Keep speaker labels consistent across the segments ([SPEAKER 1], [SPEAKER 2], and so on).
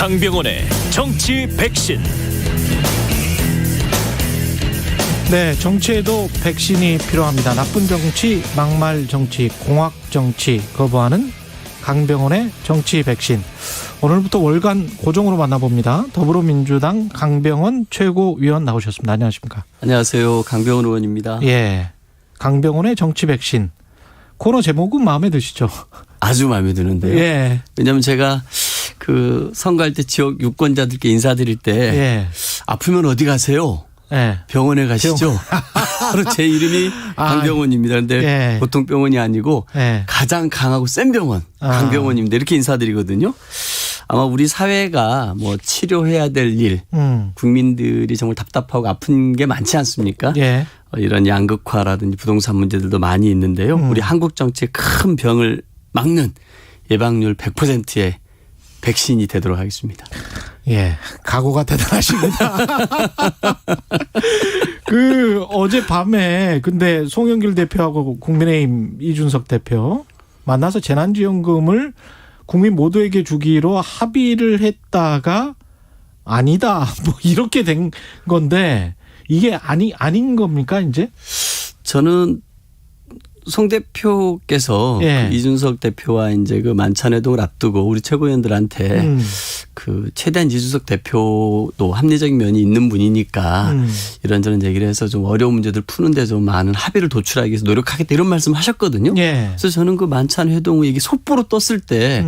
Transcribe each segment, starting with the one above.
[SPEAKER 1] 강병원의 정치 백신.
[SPEAKER 2] 네, 정치에도 백신이 필요합니다. 나쁜 정치, 막말 정치, 공학 정치 거부하는 강병원의 정치 백신. 오늘부터 월간 고정으로 만나봅니다. 더불어민주당 강병원 최고위원 나오셨습니다. 안녕하십니까?
[SPEAKER 3] 안녕하세요. 강병원 의원입니다.
[SPEAKER 2] 예, 강병원의 정치 백신. 코너 제목은 마음에 드시죠?
[SPEAKER 3] 아주 마음에 드는데요.
[SPEAKER 2] 예.
[SPEAKER 3] 왜냐하면 제가 그 선거할 때 지역 유권자들께 인사드릴 때
[SPEAKER 2] 예.
[SPEAKER 3] 아프면 어디 가세요?
[SPEAKER 2] 예.
[SPEAKER 3] 병원에 가시죠. 바로 제 이름이 강병원입니다. 그런데
[SPEAKER 2] 예.
[SPEAKER 3] 보통 병원이 아니고
[SPEAKER 2] 예.
[SPEAKER 3] 가장 강하고 센 병원 강병원입니다. 이렇게 인사드리거든요. 아마 우리 사회가 뭐 치료해야 될 일, 국민들이 정말 답답하고 아픈 게 많지 않습니까?
[SPEAKER 2] 예.
[SPEAKER 3] 이런 양극화라든지 부동산 문제들도 많이 있는데요. 우리 한국 정치의 큰 병을 막는 예방률 100%의 백신이 되도록 하겠습니다.
[SPEAKER 2] 예, 각오가 대단하십니다. 어젯밤에 근데 송영길 대표하고 국민의힘 이준석 대표 만나서 재난지원금을 국민 모두에게 주기로 합의를 했다가 아니다 뭐 이렇게 된 건데 이게 아닌 겁니까 이제?
[SPEAKER 3] 저는 송 대표께서
[SPEAKER 2] 예.
[SPEAKER 3] 그 이준석 대표와 이제 그 만찬회동을 앞두고 우리 최고위원들한테 그 최대한 이준석 대표도 합리적인 면이 있는 분이니까 이런저런 얘기를 해서 좀 어려운 문제들 푸는데 좀 많은 합의를 도출하기 위해서 노력하겠다 이런 말씀을 하셨거든요.
[SPEAKER 2] 예.
[SPEAKER 3] 그래서 저는 그 만찬회동 이게 속보로 떴을 때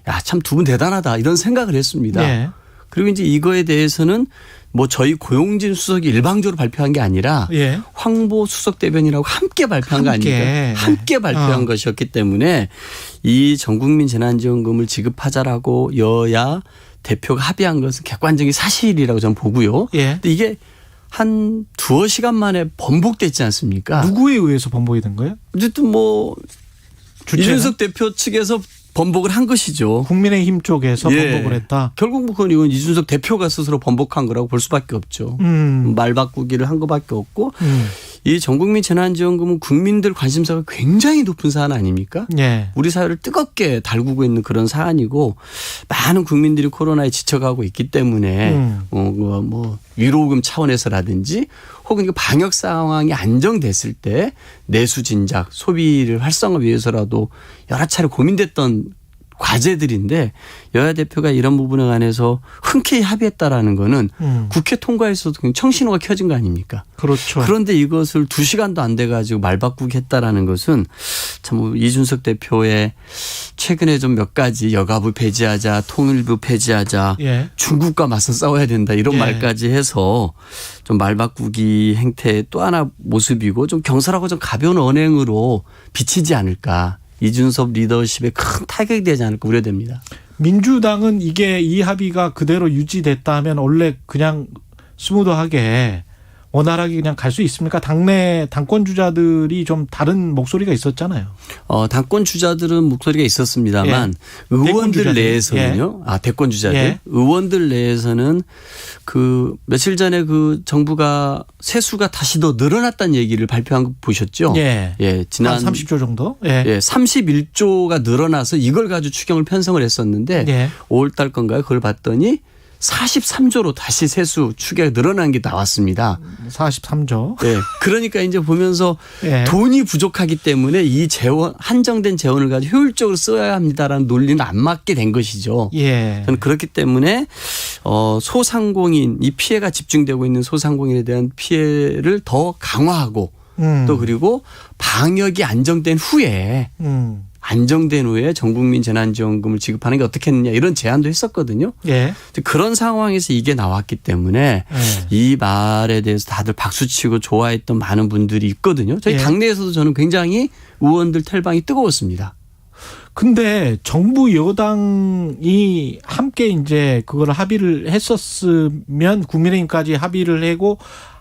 [SPEAKER 3] 야, 참 두 분 대단하다 이런 생각을 했습니다.
[SPEAKER 2] 예.
[SPEAKER 3] 그리고 이제 이거에 대해서는 뭐 저희 고용진 수석이 일방적으로 발표한 게 아니라
[SPEAKER 2] 예.
[SPEAKER 3] 황보 수석 대변인하고 함께 발표한 거
[SPEAKER 2] 함께.
[SPEAKER 3] 아닙니까? 함께 발표한 것이었기 때문에 이 전국민 재난지원금을 지급하자라고 여야 대표가 합의한 것은 객관적인 사실이라고 저는 보고요.
[SPEAKER 2] 예.
[SPEAKER 3] 근데 이게 한 두어 시간 만에 번복됐지 않습니까?
[SPEAKER 2] 누구에 의해서 번복이 된 거예요?
[SPEAKER 3] 어쨌든 뭐
[SPEAKER 2] 주체는?
[SPEAKER 3] 이준석 대표 측에서 번복을 한 것이죠.
[SPEAKER 2] 국민의힘 쪽에서
[SPEAKER 3] 예.
[SPEAKER 2] 번복을 했다.
[SPEAKER 3] 결국 그건 이건 이준석 대표가 스스로 번복한 거라고 볼 수밖에 없죠. 말 바꾸기를 한 것밖에 없고 이 전국민 재난지원금은 국민들 관심사가 굉장히 높은 사안 아닙니까?
[SPEAKER 2] 예.
[SPEAKER 3] 우리 사회를 뜨겁게 달구고 있는 그런 사안이고 많은 국민들이 코로나에 지쳐가고 있기 때문에 뭐 위로금 차원에서라든지 혹은 그 방역 상황이 안정됐을 때 내수 진작 소비를 활성화 위해서라도 여러 차례 고민됐던 과제들인데 여야 대표가 이런 부분에 관해서 흔쾌히 합의했다라는 거는 국회 통과에서도 청신호가 켜진 거 아닙니까?
[SPEAKER 2] 그렇죠.
[SPEAKER 3] 그런데 이것을 2시간도 안 돼 가지고 말 바꾸기 했다라는 것은 참 이준석 대표의 최근에 좀 몇 가지 여가부 폐지하자, 통일부 폐지하자,
[SPEAKER 2] 예.
[SPEAKER 3] 중국과 맞서 싸워야 된다 이런
[SPEAKER 2] 예.
[SPEAKER 3] 말까지 해서 좀 말 바꾸기 행태의 또 하나 모습이고 좀 경솔하고 좀 가벼운 언행으로 비치지 않을까. 이준석 리더십에 큰 타격이 되지 않을까 우려됩니다.
[SPEAKER 2] 민주당은 이 합의가 그대로 유지됐다면 원래 그냥 스무드하게 원활하게 그냥 갈 수 있습니까? 당내 당권 주자들이 좀 다른 목소리가 있었잖아요.
[SPEAKER 3] 당권 주자들은 목소리가 있었습니다만
[SPEAKER 2] 예.
[SPEAKER 3] 의원들 내에서는요.
[SPEAKER 2] 예.
[SPEAKER 3] 대권 주자들.
[SPEAKER 2] 예.
[SPEAKER 3] 의원들 내에서는 그 며칠 전에 그 정부가 세수가 다시 더 늘어났다는 얘기를 발표한 거 보셨죠?
[SPEAKER 2] 예.
[SPEAKER 3] 예. 지난
[SPEAKER 2] 한 30조 정도? 예.
[SPEAKER 3] 예, 31조가 늘어나서 이걸 가지고 추경을 편성을 했었는데
[SPEAKER 2] 예.
[SPEAKER 3] 5월 달 건가요? 그걸 봤더니 43조로 다시 세수 추계가 늘어난 게 나왔습니다.
[SPEAKER 2] 43조.
[SPEAKER 3] 예. 그러니까 이제 보면서
[SPEAKER 2] 예.
[SPEAKER 3] 돈이 부족하기 때문에 이 재원, 한정된 재원을 가지고 효율적으로 써야 합니다라는 논리는 안 맞게 된 것이죠.
[SPEAKER 2] 예.
[SPEAKER 3] 저는 그렇기 때문에 소상공인, 이 피해가 집중되고 있는 소상공인에 대한 피해를 더 강화하고 또 그리고 방역이 안정된 후에 전국민 재난지원금을 지급하는 게 어떻겠느냐 이런 제안도 했었거든요.
[SPEAKER 2] 예.
[SPEAKER 3] 그런 상황에서 이게 나왔기 때문에 이 말에 대해서 다들 박수치고 좋아했던 많은 분들이 있거든요. 저희
[SPEAKER 2] 예.
[SPEAKER 3] 당내에서도 저는 굉장히 의원들 탈방이 뜨거웠습니다.
[SPEAKER 2] 근데 정부 여당이 함께 이제 그걸 합의를 했었으면 국민의힘까지 합의를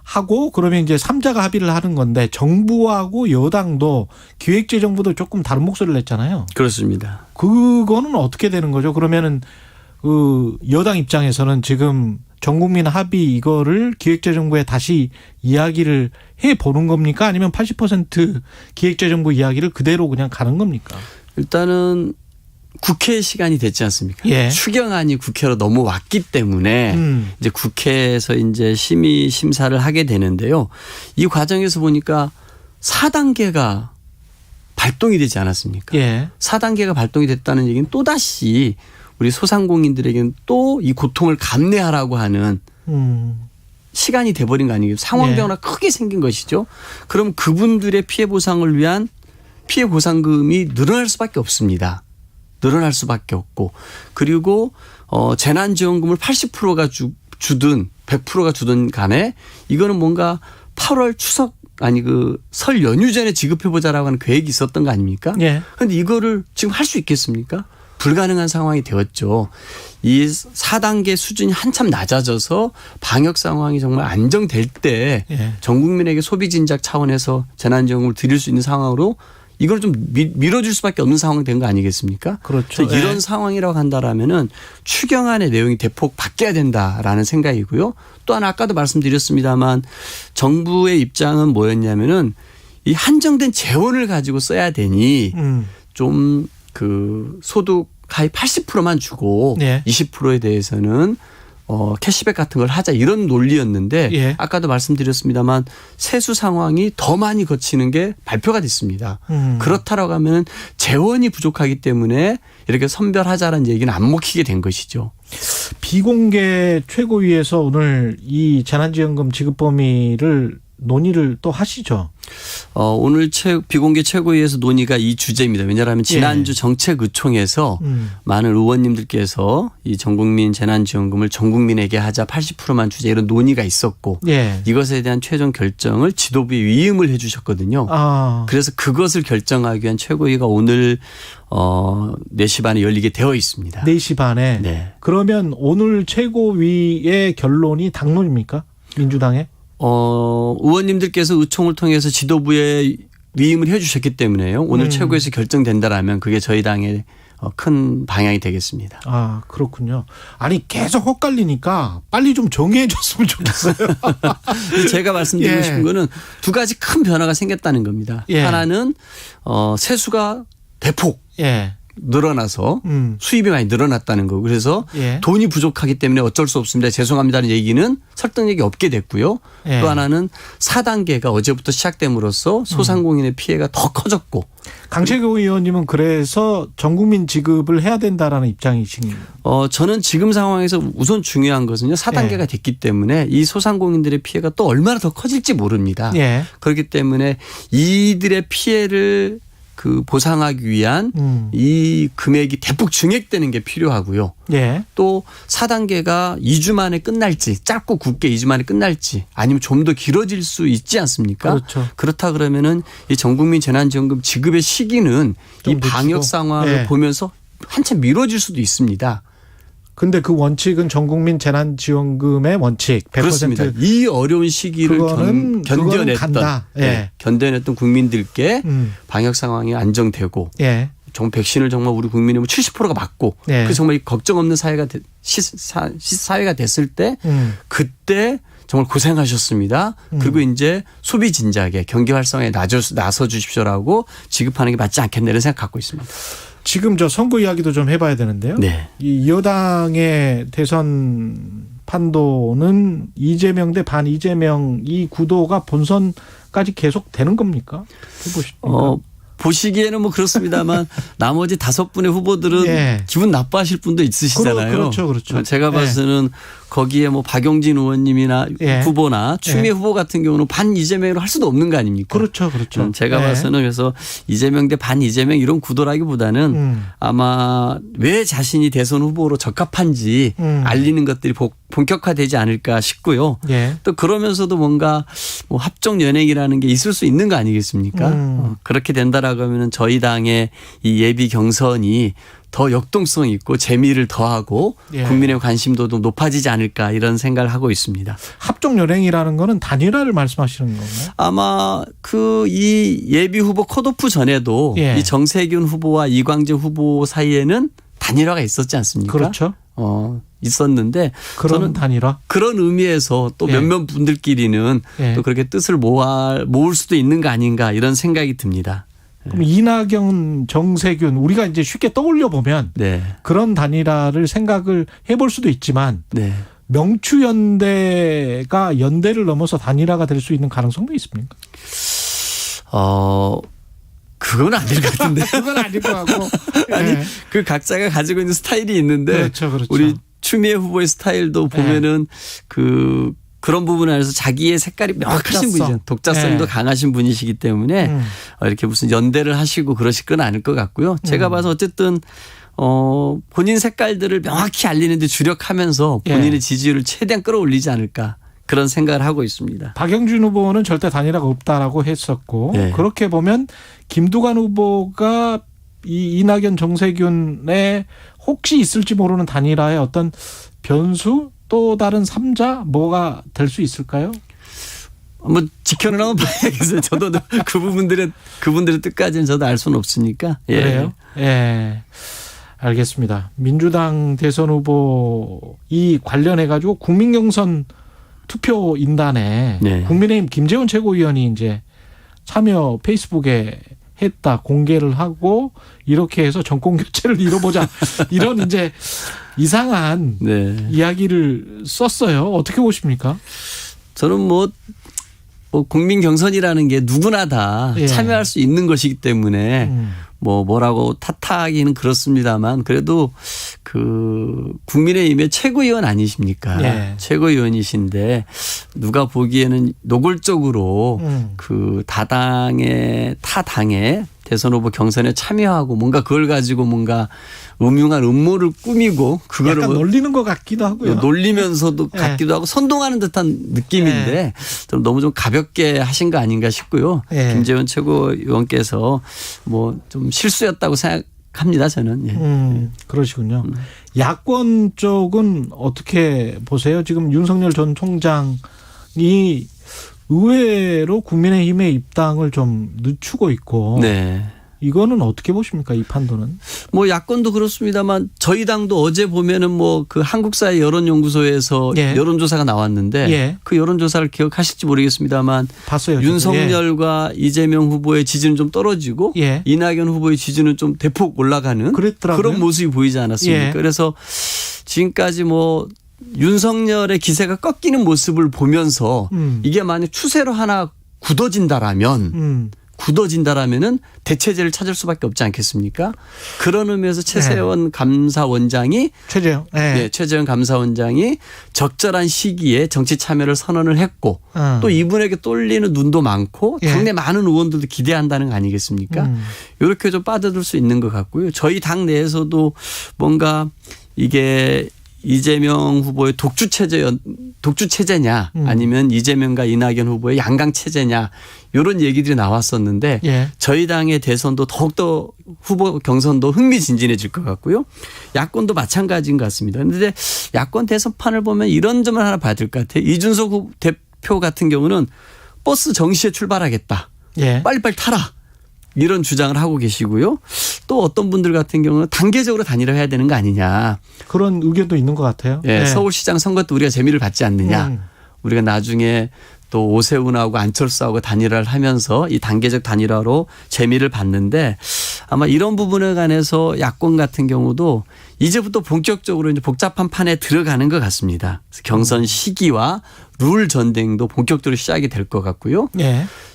[SPEAKER 2] 하고 그러면 이제 3자가 합의를 하는 건데 정부하고 여당도 기획재정부도 조금 다른 목소리를 냈잖아요.
[SPEAKER 3] 그렇습니다.
[SPEAKER 2] 그거는 어떻게 되는 거죠? 그러면은 그 여당 입장에서는 지금 전국민 합의 이거를 기획재정부에 다시 이야기를 해 보는 겁니까? 아니면 80% 기획재정부 이야기를 그대로 그냥 가는 겁니까?
[SPEAKER 3] 일단은 국회 시간이 됐지 않습니까?
[SPEAKER 2] 예.
[SPEAKER 3] 추경안이 국회로 넘어왔기 때문에 이제 국회에서 이제 심의 심사를 하게 되는데요. 이 과정에서 보니까 4단계가 발동이 되지 않았습니까?
[SPEAKER 2] 예.
[SPEAKER 3] 4단계가 발동이 됐다는 얘기는 또다시 우리 소상공인들에게는 또 이 고통을 감내하라고 하는 시간이 돼버린 거 아니겠어요? 상황 변화가 크게 생긴 것이죠. 그럼 그분들의 피해 보상을 위한 피해 보상금이 늘어날 수밖에 없습니다. 늘어날 수밖에 없고, 그리고 재난지원금을 80%가 주든 100%가 주든 간에 이거는 뭔가 8월 추석 아니 설 연휴 전에 지급해보자라고 하는 계획이 있었던 거 아닙니까?
[SPEAKER 2] 예.
[SPEAKER 3] 그런데 이거를 지금 할 수 있겠습니까? 불가능한 상황이 되었죠. 이 4단계 수준이 한참 낮아져서 방역 상황이 정말 안정될 때 전 국민에게 소비 진작 차원에서 재난지원금을 드릴 수 있는 상황으로 이걸 좀 밀어줄 수밖에 없는 상황이 된 거 아니겠습니까?
[SPEAKER 2] 그렇죠.
[SPEAKER 3] 이런 상황이라고 한다라면은 추경안의 내용이 대폭 바뀌어야 된다라는 생각이고요. 또 하나 아까도 말씀드렸습니다만 정부의 입장은 뭐였냐면은 이 한정된 재원을 가지고 써야 되니 좀 소득 하위 80%만 주고 20%에 대해서는 캐시백 같은 걸 하자 이런 논리였는데 아까도 말씀드렸습니다만 세수 상황이 더 많이 거치는 게 발표가 됐습니다. 그렇다라고 하면 재원이 부족하기 때문에 이렇게 선별하자라는 얘기는 안 먹히게 된 것이죠.
[SPEAKER 2] 비공개 최고위에서 오늘 이 재난지원금 지급 범위를 논의를 또 하시죠?
[SPEAKER 3] 오늘 비공개 최고위에서 논의가 이 주제입니다. 왜냐하면 지난주 정책의총에서 많은 의원님들께서 이 전국민 재난지원금을 전 국민에게 하자 80%만 주자 이런 논의가 있었고 이것에 대한 최종 결정을 지도부에 위임을 해 주셨거든요. 그래서 그것을 결정하기 위한 최고위가 오늘 4시 반에 열리게 되어 있습니다.
[SPEAKER 2] 4시 반에?
[SPEAKER 3] 네.
[SPEAKER 2] 그러면 오늘 최고위의 결론이 당론입니까? 민주당의?
[SPEAKER 3] 의원님들께서 의총을 통해서 지도부에 위임을 해 주셨기 때문에요. 오늘 최고에서 결정된다라면 그게 저희 당의 큰 방향이 되겠습니다.
[SPEAKER 2] 아, 그렇군요. 아니 계속 헛갈리니까 빨리 좀 정리해 줬으면 좋겠어요.
[SPEAKER 3] 제가 말씀드리고 싶은 거는 두 가지 큰 변화가 생겼다는 겁니다. 하나는 세수가 대폭 늘어나서 수입이 많이 늘어났다는 거고 그래서 돈이 부족하기 때문에 어쩔 수 없습니다. 죄송합니다는 얘기는 설득력이 없게 됐고요. 또 하나는 4단계가 어제부터 시작됨으로써 소상공인의 피해가 더 커졌고.
[SPEAKER 2] 강채교 의원님은 그래서 전 국민 지급을 해야 된다라는 입장이신.
[SPEAKER 3] 저는 지금 상황에서 우선 중요한 것은요. 4단계가 됐기 때문에 이 소상공인들의 피해가 또 얼마나 더 커질지 모릅니다. 그렇기 때문에 이들의 피해를 보상하기 위한 이 금액이 대폭 증액되는 게 필요하고요. 또 4단계가 2주 만에 끝날지 짧고 굵게 2주 만에 끝날지 아니면 좀 더 길어질 수 있지 않습니까?
[SPEAKER 2] 그렇죠.
[SPEAKER 3] 그렇다 그러면은 이 전국민 재난지원금 지급의 시기는 이 방역 상황을 보면서 한참 미뤄질 수도 있습니다.
[SPEAKER 2] 근데 그 원칙은 전국민 재난지원금의 원칙 100%.
[SPEAKER 3] 그렇습니다. 이 어려운 시기를 견뎌냈던 국민들께 방역 상황이 안정되고 정말 백신을 정말 우리 국민의 70%가 맞고 그 정말 걱정 없는 사회가 됐을 때 그때 정말 고생하셨습니다. 그리고 이제 소비 진작에 경기 활성화에 나서 주십시오라고 지급하는 게 맞지 않겠나 이런 생각 갖고 있습니다.
[SPEAKER 2] 지금 저 선거 이야기도 좀 해봐야 되는데요. 이 여당의 대선 판도는 이재명 대 반 이재명 이 구도가 본선까지 계속 되는 겁니까? 해보십니까?
[SPEAKER 3] 보시기에는 뭐 그렇습니다만 나머지 5분의 후보들은 기분 나빠하실 분도 있으시잖아요.
[SPEAKER 2] 그렇죠.
[SPEAKER 3] 제가 봐서는 거기에 뭐 박용진 의원님이나 후보나 추미애 후보 같은 경우는 반 이재명으로 할 수도 없는 거 아닙니까?
[SPEAKER 2] 그렇죠.
[SPEAKER 3] 제가 봐서는 그래서 이재명 대 반 이재명 이런 구도라기보다는 아마 왜 자신이 대선 후보로 적합한지 알리는 것들이 본격화되지 않을까 싶고요. 또 그러면서도 뭔가 뭐 합종 연행이라는 게 있을 수 있는 거 아니겠습니까? 그렇게 된다라고 하면 저희 당의 이 예비 경선이 더 역동성 있고 재미를 더하고 국민의 관심도도 높아지지 않을까 이런 생각을 하고 있습니다.
[SPEAKER 2] 합종 연행이라는 거는 단일화를 말씀하시는 건가요?
[SPEAKER 3] 아마 이 예비 후보 컷오프 전에도 이 정세균 후보와 이광재 후보 사이에는 단일화가 있었지 않습니까?
[SPEAKER 2] 그렇죠.
[SPEAKER 3] 있었는데
[SPEAKER 2] 그런 단일화?
[SPEAKER 3] 그런 의미에서 또 몇몇 분들끼리는 또 그렇게 뜻을 모을 수도 있는 거 아닌가 이런 생각이 듭니다.
[SPEAKER 2] 그럼 이낙연, 정세균 우리가 이제 쉽게 떠올려 보면
[SPEAKER 3] 네.
[SPEAKER 2] 그런 단일화를 생각을 해볼 수도 있지만
[SPEAKER 3] 네.
[SPEAKER 2] 명추연대가 연대를 넘어서 단일화가 될 수 있는 가능성도 있습니까?
[SPEAKER 3] 그건 아닐 것 같은데.
[SPEAKER 2] 그건 아닐 것 같고.
[SPEAKER 3] 아니,
[SPEAKER 2] 네.
[SPEAKER 3] 그 각자가 가지고 있는 스타일이 있는데.
[SPEAKER 2] 그렇죠, 그렇죠.
[SPEAKER 3] 우리 추미애 후보의 스타일도 보면은 그런 부분 안에서 자기의 색깔이 명확하신 분이죠. 독자성도 강하신 분이시기 때문에 이렇게 무슨 연대를 하시고 그러실 건 아닐 것 같고요. 제가 봐서 어쨌든 본인 색깔들을 명확히 알리는 데 주력하면서 본인의 지지율을 최대한 끌어올리지 않을까. 그런 생각을 하고 있습니다.
[SPEAKER 2] 박영준 후보는 절대 단일화가 없다라고 했었고 그렇게 보면 김두관 후보가 이 이낙연 정세균의 혹시 있을지 모르는 단일화의 어떤 변수 또 다른 3자 뭐가 될 수 있을까요?
[SPEAKER 3] 한번 지켜는 한번 봐야겠어요. 저도 그분들의 뜻까지는 저도 알 수는 없으니까. 예.
[SPEAKER 2] 그래요? 예. 알겠습니다. 민주당 대선 후보 이 관련해 가지고 국민경선 투표 인단에 국민의힘 김재원 최고위원이 이제 참여 페이스북에 했다 공개를 하고 이렇게 해서 정권 교체를 이뤄보자 이런 이제 이상한 이야기를 썼어요. 어떻게 보십니까?
[SPEAKER 3] 저는 뭐 국민 경선이라는 게 누구나 다 참여할 수 있는 것이기 때문에 뭐라고 탓하기는 그렇습니다만 그래도 그 국민의힘의 최고위원 아니십니까? 최고위원이신데 누가 보기에는 노골적으로 그 타 당의 대선 후보 경선에 참여하고 뭔가 그걸 가지고 뭔가 음흉한 음모를 꾸미고 그거를
[SPEAKER 2] 약간 놀리는 것 같기도 하고요.
[SPEAKER 3] 놀리면서도 같기도 하고 선동하는 듯한 느낌인데 좀 너무 좀 가볍게 하신 거 아닌가 싶고요. 김재원 최고위원께서 뭐 좀 실수였다고 생각합니다. 저는.
[SPEAKER 2] 그러시군요. 야권 쪽은 어떻게 보세요? 지금 윤석열 전 총장이 의외로 국민의힘의 입당을 좀 늦추고 있고 이거는 어떻게 보십니까? 이 판도는?
[SPEAKER 3] 뭐 야권도 그렇습니다만 저희 당도 어제 보면은 뭐 그 한국사회 여론연구소에서 여론조사가 나왔는데 그 여론조사를 기억하실지 모르겠습니다만
[SPEAKER 2] 봤어요.
[SPEAKER 3] 윤석열과 이재명 후보의 지지는 좀 떨어지고 이낙연 후보의 지지는 좀 대폭 올라가는 그런 모습이 보이지 않았습니까? 그래서 지금까지 뭐 윤석열의 기세가 꺾이는 모습을 보면서 이게 만약 추세로 하나 굳어진다라면은 대체제를 찾을 수밖에 없지 않겠습니까? 그런 의미에서 최재형 감사원장이 최재형 감사원장이 적절한 시기에 정치 참여를 선언을 했고 또 이분에게 쏠리는 눈도 많고 당내 많은 의원들도 기대한다는 거 아니겠습니까? 이렇게 좀 빠져들 수 있는 것 같고요. 저희 당 내에서도 뭔가 이게 이재명 후보의 독주 체제냐 아니면 이재명과 이낙연 후보의 양강 체제냐 이런 얘기들이 나왔었는데 저희 당의 대선도 더욱더 후보 경선도 흥미진진해질 것 같고요. 야권도 마찬가지인 것 같습니다. 그런데 야권 대선판을 보면 이런 점을 하나 봐야 될 것 같아요. 이준석 대표 같은 경우는 버스 정시에 출발하겠다. 빨리빨리 타라. 이런 주장을 하고 계시고요. 또 어떤 분들 같은 경우는 단계적으로 단일화해야 되는 거 아니냐.
[SPEAKER 2] 그런 의견도 있는 것 같아요.
[SPEAKER 3] 서울시장 선거 때 우리가 재미를 받지 않느냐. 우리가 나중에 또 오세훈하고 안철수하고 단일화를 하면서 이 단계적 단일화로 재미를 받는데 아마 이런 부분에 관해서 야권 같은 경우도 이제부터 본격적으로 이제 복잡한 판에 들어가는 것 같습니다. 그래서 경선 시기와 룰 전쟁도 본격적으로 시작이 될 것 같고요.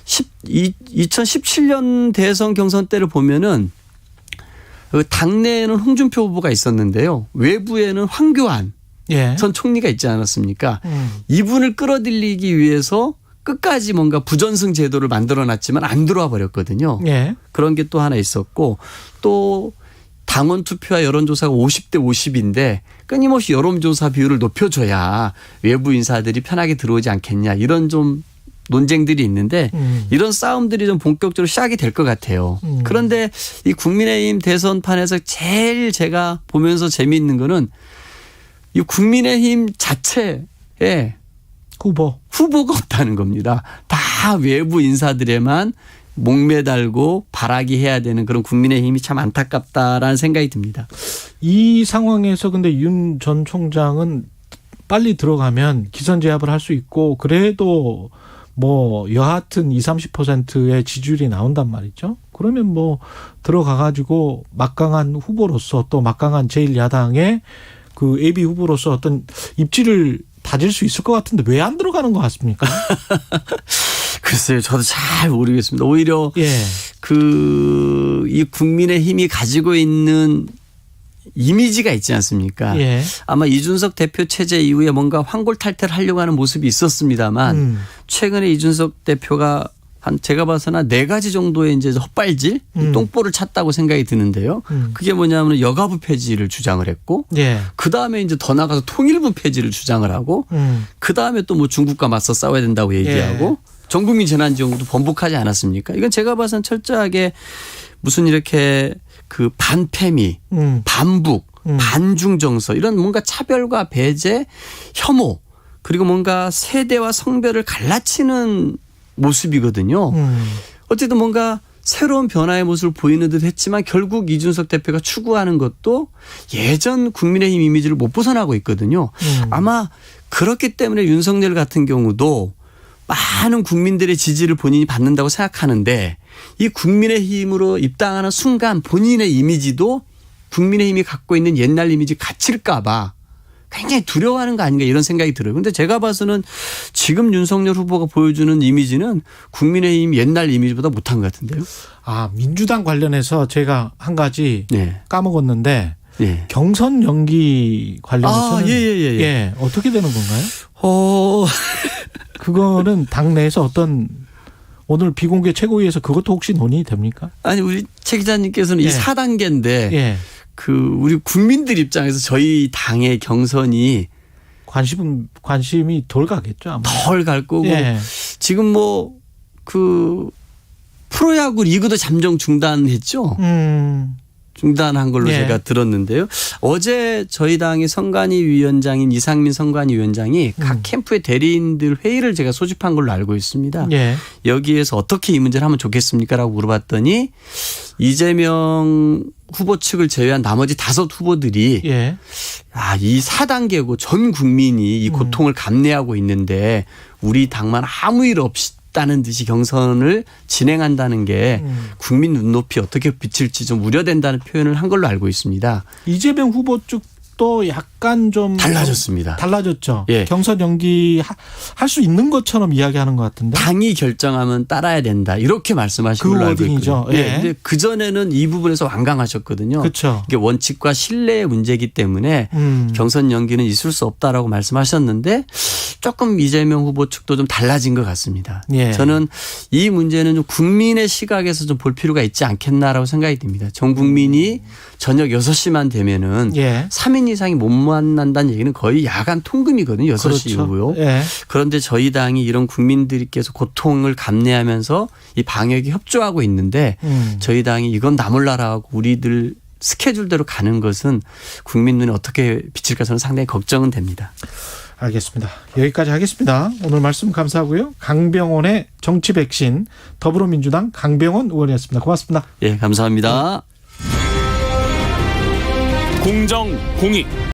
[SPEAKER 3] 2017년 대선 경선 때를 보면은 당내에는 홍준표 후보가 있었는데요. 외부에는 황교안 전 총리가 있지 않았습니까? 이분을 끌어들이기 위해서 끝까지 뭔가 부전승 제도를 만들어놨지만 안 들어와 버렸거든요. 그런 게 또 하나 있었고 또 당원 투표와 여론조사가 50대 50인데 끊임없이 여론조사 비율을 높여줘야 외부 인사들이 편하게 들어오지 않겠냐 이런 좀 논쟁들이 있는데 이런 싸움들이 좀 본격적으로 시작이 될 것 같아요. 그런데 이 국민의힘 대선판에서 제일 제가 보면서 재미있는 거는 이 국민의힘 자체에 후보가 없다는 겁니다. 다 외부 인사들에만 목매달고 바라기 해야 되는 그런 국민의힘이 참 안타깝다라는 생각이 듭니다.
[SPEAKER 2] 이 상황에서 근데 윤 전 총장은 빨리 들어가면 기선제압을 할 수 있고 그래도 뭐 여하튼 20-30%의 지지율이 나온단 말이죠. 그러면 뭐 들어가 가지고 막강한 후보로서 또 막강한 제1야당의 그 예비 후보로서 어떤 입지를 다질 수 있을 것 같은데 왜 안 들어가는 것 같습니까?
[SPEAKER 3] 글쎄요, 저도 잘 모르겠습니다. 오히려
[SPEAKER 2] 예.
[SPEAKER 3] 이 국민의힘이 가지고 있는 이미지가 있지 않습니까?
[SPEAKER 2] 예.
[SPEAKER 3] 아마 이준석 대표 체제 이후에 뭔가 황골탈퇴를 하려고 하는 모습이 있었습니다만 최근에 이준석 대표가 한 제가 봐서는 한 4가지 정도의 이제 헛발질, 똥볼을 찼다고 생각이 드는데요. 그게 뭐냐면 여가부 폐지를 주장을 했고,
[SPEAKER 2] 예.
[SPEAKER 3] 그 다음에 이제 더 나가서 통일부 폐지를 주장을 하고, 그 다음에 또 뭐 중국과 맞서 싸워야 된다고 얘기하고, 전국민 재난지원금도 번복하지 않았습니까? 이건 제가 봐서는 철저하게 무슨 이렇게 그 반패미, 반북, 반중 정서 이런 뭔가 차별과 배제, 혐오 그리고 뭔가 세대와 성별을 갈라치는 모습이거든요. 어쨌든 뭔가 새로운 변화의 모습을 보이는 듯 했지만 결국 이준석 대표가 추구하는 것도 예전 국민의힘 이미지를 못 벗어나고 있거든요. 아마 그렇기 때문에 윤석열 같은 경우도 많은 국민들의 지지를 본인이 받는다고 생각하는데 이 국민의힘으로 입당하는 순간 본인의 이미지도 국민의힘이 갖고 있는 옛날 이미지 갇힐까 봐 굉장히 두려워하는 거 아닌가 이런 생각이 들어요. 그런데 제가 봐서는 지금 윤석열 후보가 보여주는 이미지는 국민의힘 옛날 이미지보다 못한 것 같은데요.
[SPEAKER 2] 아, 민주당 관련해서 제가 한 가지
[SPEAKER 3] 네.
[SPEAKER 2] 까먹었는데
[SPEAKER 3] 네.
[SPEAKER 2] 경선 연기 관련해서는
[SPEAKER 3] 예.
[SPEAKER 2] 어떻게 되는 건가요? 그거는 당내에서 어떤 오늘 비공개 최고위에서 그것도 혹시 논의 됩니까?
[SPEAKER 3] 아니 우리 최 기자님께서는 이 4단계인데 그 우리 국민들 입장에서 저희 당의 경선이
[SPEAKER 2] 관심이 덜 가겠죠. 아마.
[SPEAKER 3] 덜 갈 거고 지금 뭐 그 프로야구 리그도 잠정 중단했죠. 중단한 걸로 제가 들었는데요. 어제 저희 당의 선관위 위원장인 이상민 선관위 위원장이 각 캠프의 대리인들 회의를 제가 소집한 걸로 알고 있습니다. 여기에서 어떻게 이 문제를 하면 좋겠습니까? 라고 물어봤더니 이재명 후보 측을 제외한 나머지 5 후보들이 이 4단계고 전 국민이 이 고통을 감내하고 있는데 우리 당만 아무 일 없다는 듯이 경선을 진행한다는 게 국민 눈높이 어떻게 비칠지 좀 우려된다는 표현을 한 걸로 알고 있습니다.
[SPEAKER 2] 이재명 후보 쪽도 약간 좀
[SPEAKER 3] 달라졌습니다.
[SPEAKER 2] 달라졌죠. 경선 연기 할 수 있는 것처럼 이야기하는 것 같은데.
[SPEAKER 3] 당이 결정하면 따라야 된다 이렇게 말씀하신 걸로 알고 있거든요. 근데 그 전에는 이 부분에서 완강하셨거든요.
[SPEAKER 2] 그렇죠.
[SPEAKER 3] 이게 원칙과 신뢰의 문제이기 때문에 경선 연기는 있을 수 없다라고 말씀하셨는데 조금 이재명 후보 측도 좀 달라진 것 같습니다. 저는 이 문제는 좀 국민의 시각에서 좀 볼 필요가 있지 않겠나라고 생각이 듭니다. 전 국민이 저녁 6시만 되면은 3인 이상이 못 만난다는 얘기는 거의 야간 통금이거든요. 6시 이후요. 그런데 저희 당이 이런 국민들께서 고통을 감내하면서 이 방역에 협조하고 있는데 저희 당이 이건 나 몰라라고 우리들 스케줄대로 가는 것은 국민 눈에 어떻게 비칠까 저는 상당히 걱정은 됩니다.
[SPEAKER 2] 알겠습니다. 여기까지 하겠습니다. 오늘 말씀 감사하고요. 강병원의 정치 백신 더불어민주당 강병원 의원이었습니다. 고맙습니다.
[SPEAKER 3] 예, 감사합니다.
[SPEAKER 1] 공정, 공익,